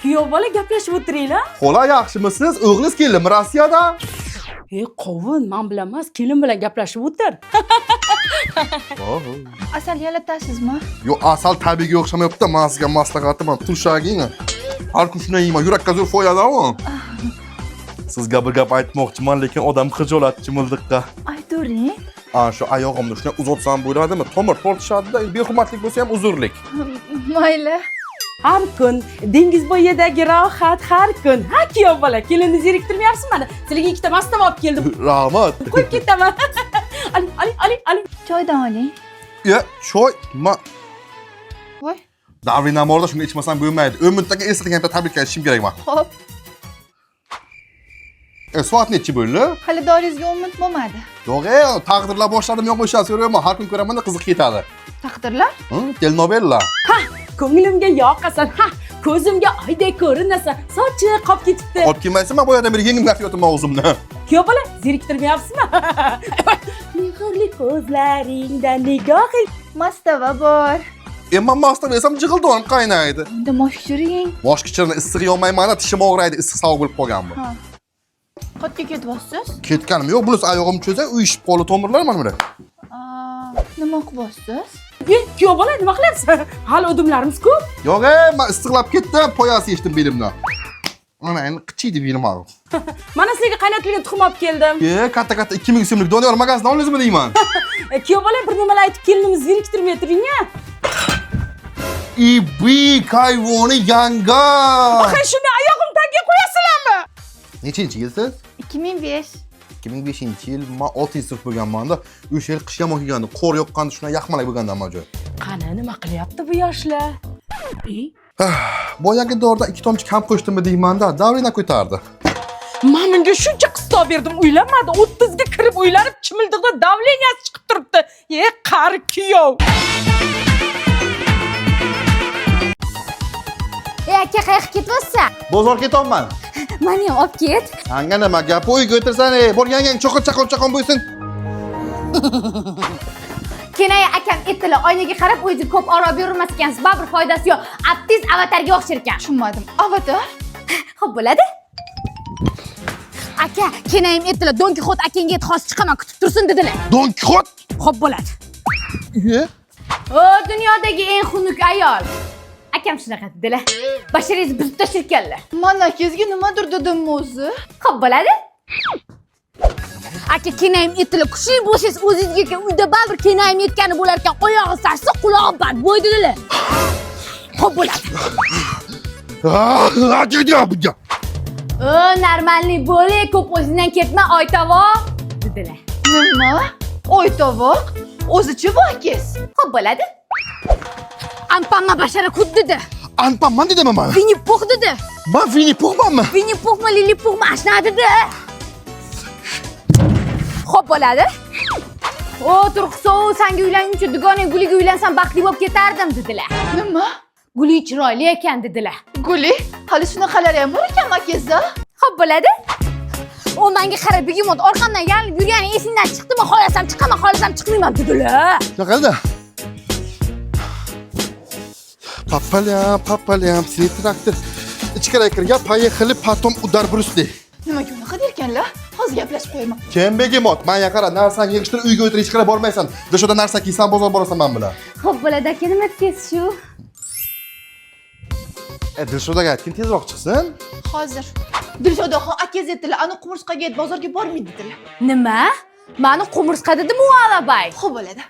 Kuyov bola gaplashib o'tiringlar. Xola yaxshimisiz? O'g'lingiz keldimi Rossiyadan? Qovun, men bilan emas, kelin bilan gaplashib o'tir. Asal yalatasizmi? Yo, asal tabiiga o'xshamayapti. Men sizga maslahatim bor. Turshaging. Har kun shunday yeyman. Yurakka zo'r foydalami? Sizga bir gap aytmoqchiman, lekin odam xijolatchi mildiqqa. Aytavering. Shu oyog'imni shunday uzatsam bo'ladimi? Tomir tortishadi-da, behurmatlik bo'lsa ham uzrlik. Mayli. Har kun dengiz bo'yidagi rohat har kun. Ha, kuyov bola, kelinni zeriktirmayapsiz meni. Sizlarga ikkita mastava olib keldim. Rahmat. Qo'yib ketaman. Oling. Choydan oling. Choy. Voy. Davrin namorda shuni ichmasam bo'lmaydi. Umidlarga eslagan tabriklashim kerak men. Xo'p. Soat nechi bo'ldi? Hali doringizga umid bo'lmadi. Yo'q, taqdirlar boshladim, yo'q o'sha so'rayman. Har kun ko'raman-da qiziq ketadi. Taqdirlar? Telenovela. Ha, ko'nglimga yoqasan. Ha, ko'zimga oydek ko'rinasan. Sochi qop ketibdi. Olib kelmaysan, men boyadan beri yengim gapirayotaman o'zimni. Kuyov bola, zeriktirmayapsizmi? Mehrli ko'zlaringdan nigohing. Mastava bor. Men mastava yesam jig'ildonim qaynaydi. Unda moshkichiring. Moshkichirni issiq yolmayman-da, tishim og'raydi, issiq sovuq bo'lib qolganmi. Ha. Qayerga ketyapsiz? Ketganim yo'q, bunisi oyog'im cho'za, uyishib qoldi tomirlar mana buni. Nima qilyapsiz? Kuyov bola, nima qilyapsiz? Hali udumlarimiz ko'p. Yo'q, men issiqlab ketdim, poyasi yechdim belimdan. Mana endi qichiydi belim og'rib. Mana sizga qaynatilgan tuxum olib keldim. Katta 2000 so'mlik doniyor magazindan oldingizmi deyman. Kuyov bola, bir nimalar aytib kelinimizni zeriktirmay turing-a. Ibi kayvoni yanga. Baxay, shuni oyog'im tagiga qo'yasizlarmi? Nechinchi yilsiz? 2005. 2005-yil, men 6 sinf bo'lganman-da. O'sha yil qish yomon kelgandi, qo'r yoqqanda shunday yaxmalak bo'lgandan mo'jo. Qani, nima qilyapti bu yoshlar? Boyagi dorda 2 tomchi kam qo'shdimmi deyman-da, davrina ko'tardi. Men menga shuncha qistov berdim, uylanmadi. 30 ga kirib uylanib, chimildiqda davleniyasi chiqib turibdi. Qari kuyov. Aka, qayerga ketyapsan? Bozor ketyapman. Meni ham olib ket. Sanga nima gap? Uyga o'tirsan, borgangan chaqon bo'lsin. Kenaya akam aytdilar, oynaga qarab o'ziga ko'p oro bermas ekansiz. Baribir foydasi yo'q. Aptiz avatarga o'xshar ekan. Tushunmadim. Avatar? Xo'p bo'ladi. Aka, kenayim aytdilar, Don Kixot akangga xos chiqaman, kutib tursin dedilar. Don Kixot? Xo'p bo'ladi. O, dunyodagi eng xunuk ayol. Akam shunaqa dedilar. Basharingiz buzib tashlaganlar. Mana kezga nimadir dedim o'zi. Xo'p bo'ladi. Aka, kenayim aytdilar, kuchli bo'lsangiz o'zingizga uyda baribir kenayim aytgani bo'lar ekan, oyog'i sarsiq, qulog'i band bo'y dedilar. Xo'p bo'ladi. Normalniy bo'ling, ko'p o'zingdan ketma, oytovoq dedilar. Nima? Oytovoq? O'zichi vokiz. Xo'p bo'ladi. Anpanma bashara kud dedi. Anpanman dedimi men? Vini Puh dedi. Men Vini Puhmanmi? Vini Puhmi, Lili Puhmi ashna dedi. Xo'p bo'ladi. O, Turqsov, senga uylanguncha dugonang Guliga uylansam baxtli bo'lib ketardim dedilar. Nima? Guli chiroyli ekan dedilar. Guli? Hali shunaqalari ham bor ekan makizda. Xo'p bo'ladi. O menga qarab begimot orqamdan yalinib yurgani esingdan chiqdimi? Xohlasam chiqaman, xohlasam chiqmayman dedilar. Yo'qda. Papalyam, seni traktor. Ichkariga kirgan, поехали, потом удар брусli. Nimaga unaqa derkanlar? Hozir gaplashib qo'yaman. Kim begimot? Menga qara, narsani yig'ishtirib uyga o'tirib ichkariga bormaysan. Dashada narsa kiysan, bozor borasan men bilan. Xo'p bo'ladi, aka, nima deysiz shu? Dilshodaga aytgin tezroq chiqsin. Hozir. Dilshodaxon akangiz aytdilar, ani qumursqaga bozorga bormaydi dedilar. Nima? Meni qumursqa dedimi u Alabay? Xo'p bo'ladi.